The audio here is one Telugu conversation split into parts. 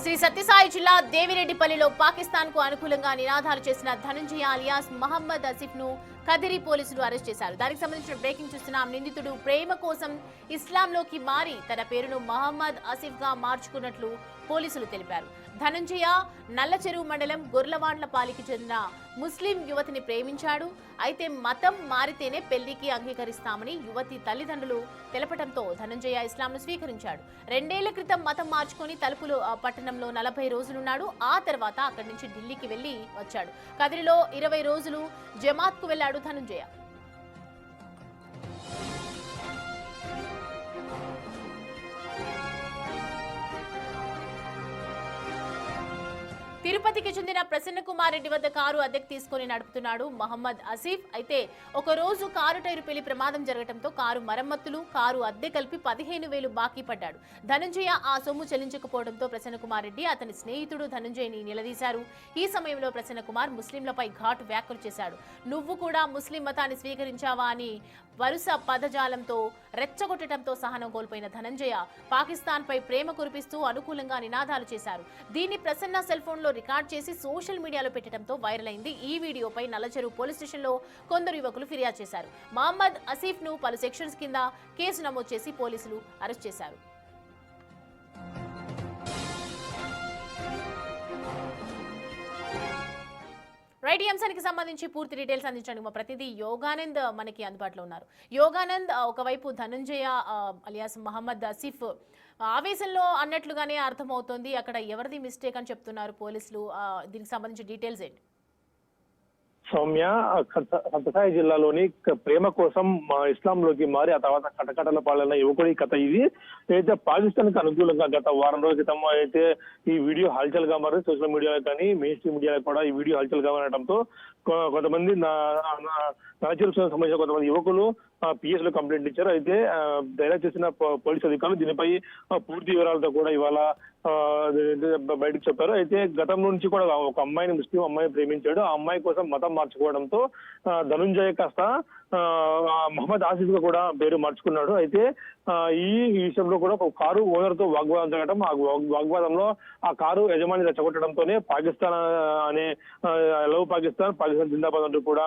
శ్రీ సత్యసాయి జిల్లా దేవిరెడ్డిపల్లిలో పాకిస్తాన్ కు అనుకూలంగా నినాదాలు చేసిన ధనంజయ అలియాస్ మహమ్మద్ ఆసిఫ్ ను కదిరి పోలీసులు అరెస్ట్ చేశారు. దానికి సంబంధించిన బ్రేకింగ్ చూస్తున్నాం. నిందితుడు ప్రేమ కోసం ఇస్లాంలోకి మారి తన పేరును మహమ్మద్ ఆసిఫ్ గా మార్చుకున్నట్లు పోలీసులు తెలిపారు. ధనంజయ నల్లచెరువు మండలం గొర్లవాండ్లపాలికి చెందిన ముస్లిం యువతిని ప్రేమించాడు. అయితే మతం మారితేనే పెళ్లికి అంగీకరిస్తామని యువతి తల్లిదండ్రులు తెలపడంతో ధనంజయ ఇస్లాంను స్వీకరించాడు. 2 ఏళ్ల క్రితం మతం మార్చుకొని తలుపులు పట్టణంలో 40 రోజులున్నాడు. ఆ తర్వాత అక్కడి నుంచి ఢిల్లీకి వెళ్లి వచ్చాడు. కదిరిలో 20 రోజులు జమాత్ కు వెళ్లాడు ధనంజయ. తిరుపతికి చెందిన ప్రసన్న కుమార్ రెడ్డి వద్ద కారు అద్దెకు తీసుకుని నడుపుతున్నాడు మహమ్మద్ ఆసిఫ్. అయితే ఒక రోజు కారు టైరు పెళ్లి ప్రమాదం జరగడంతో కారు మరమ్మతులు, కారు అద్దె కలిపి 15,000 బాకీ పడ్డాడు. ధనంజయ ఆ సొమ్ము చెల్లించకపోవడంతో ప్రసన్న కుమార్ రెడ్డి అతని స్నేహితుడు ధనంజయని నిలదీశారు. ఈ సమయంలో ప్రసన్న కుమార్ ముస్లింలపై ఘాటు వ్యాఖ్యలు చేశాడు. నువ్వు కూడా ముస్లిం మతాన్ని స్వీకరించావా అని వరుస పదజాలంతో రెచ్చగొట్టడంతో సహనం కోల్పోయిన ధనంజయ పాకిస్తాన్ పై ప్రేమ కురిపిస్తూ అనుకూలంగా నినాదాలు చేశారు. దీన్ని ప్రసన్న సెల్ ఫోన్ లో రికార్డ్ చేసి సోషల్ మీడియాలో పెట్టడంతో వైరల్ అయింది. ఈ వీడియోపై నల్లచెరువు పోలీస్ స్టేషన్ లో కొందరు యువకులు ఫిర్యాదు చేశారు. మహమ్మద్ ఆసిఫ్ ను పలు సెక్షన్స్ కింద కేసు నమోదు చేసి పోలీసులు అరెస్ట్ చేశారు. రైట్, ఈ అంశానికి సంబంధించి పూర్తి డీటెయిల్స్ అందించడానికి మా ప్రతినిధి యోగానంద్ మనకి అందుబాటులో ఉన్నారు. యోగానంద్, ఒకవైపు ధనంజయ అలియాస్ మహమ్మద్ ఆసిఫ్ ఆవేశంలో అన్నట్లుగానే అర్థమవుతోంది. అక్కడ ఎవరిది మిస్టేక్ అని చెప్తున్నారు పోలీసులు? దీనికి సంబంధించి డీటెయిల్స్ ఏంటి? సౌమ్య, సత్యసాయి జిల్లాలోని ప్రేమ కోసం ఇస్లాంలోకి మారి ఆ తర్వాత కటకటల పాలైన యువకుడి కథ ఇది. అయితే పాకిస్తాన్ కి అనుకూలంగా గత వారం రోజుల క్రితం అయితే ఈ వీడియో హల్చల్ గా మారింది. సోషల్ మీడియాలో కానీ మెయిన్ స్ట్రీమ్ మీడియాలో కూడా ఈ వీడియో హల్చల్ గా మారడంతో కొంతమంది నల్లచెరువుకు సంబంధించిన కొంతమంది యువకులు పిఎస్ లో కంప్లైంట్ ఇచ్చారు. అయితే దర్యాప్తు చేసిన పోలీసు అధికారులు దీనిపై పూర్తి వివరాలతో కూడా ఇవాళ బయటకు చెప్పారు. అయితే గతం నుంచి కూడా ఒక అమ్మాయిని, ముస్లిం అమ్మాయిని ప్రేమించాడు. ఆ అమ్మాయి కోసం మతం మార్చుకోవడంతో ధనుంజయ కాస్త మహమ్మద్ ఆసిఫ్ గా కూడా పేరు మార్చుకున్నాడు. అయితే ఈ విషయంలో కూడా ఒక కారు ఓనర్ తో వాగ్వాదం జరగడం, ఆ వాగ్వాదంలో ఆ కారు యజమాని రెచ్చగొట్టడంతోనే పాకిస్తాన్ అనే లవ్ పాకిస్తాన్ జిందాబాద్ అంటూ కూడా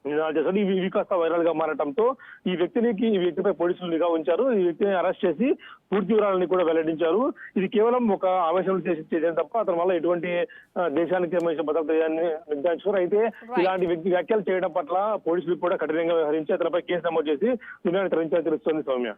నినాదాలు చేశారు. ఇవి కాస్త వైరల్ గా మారడంతో ఈ వ్యక్తిపై పోలీసులు నిఘా ఉంచారు. ఈ వ్యక్తిని అరెస్ట్ చేసి పూర్తి వివరాలని కూడా వెల్లడించారు. ఇది కేవలం ఒక ఆవేశంలో చేసేది తప్ప అతని వల్ల ఎటువంటి దేశానికి సంబంధించిన భద్రత నిర్ధారించారు. అయితే ఇలాంటి వ్యాఖ్యలు చేయడం పట్ల పోలీసులు కూడా కఠినంగా వ్యవహరించి అతనిపై కేసు నమోదు చేసి నిజాన్ని తరలించాలని తెలుస్తోంది. సౌమ్య.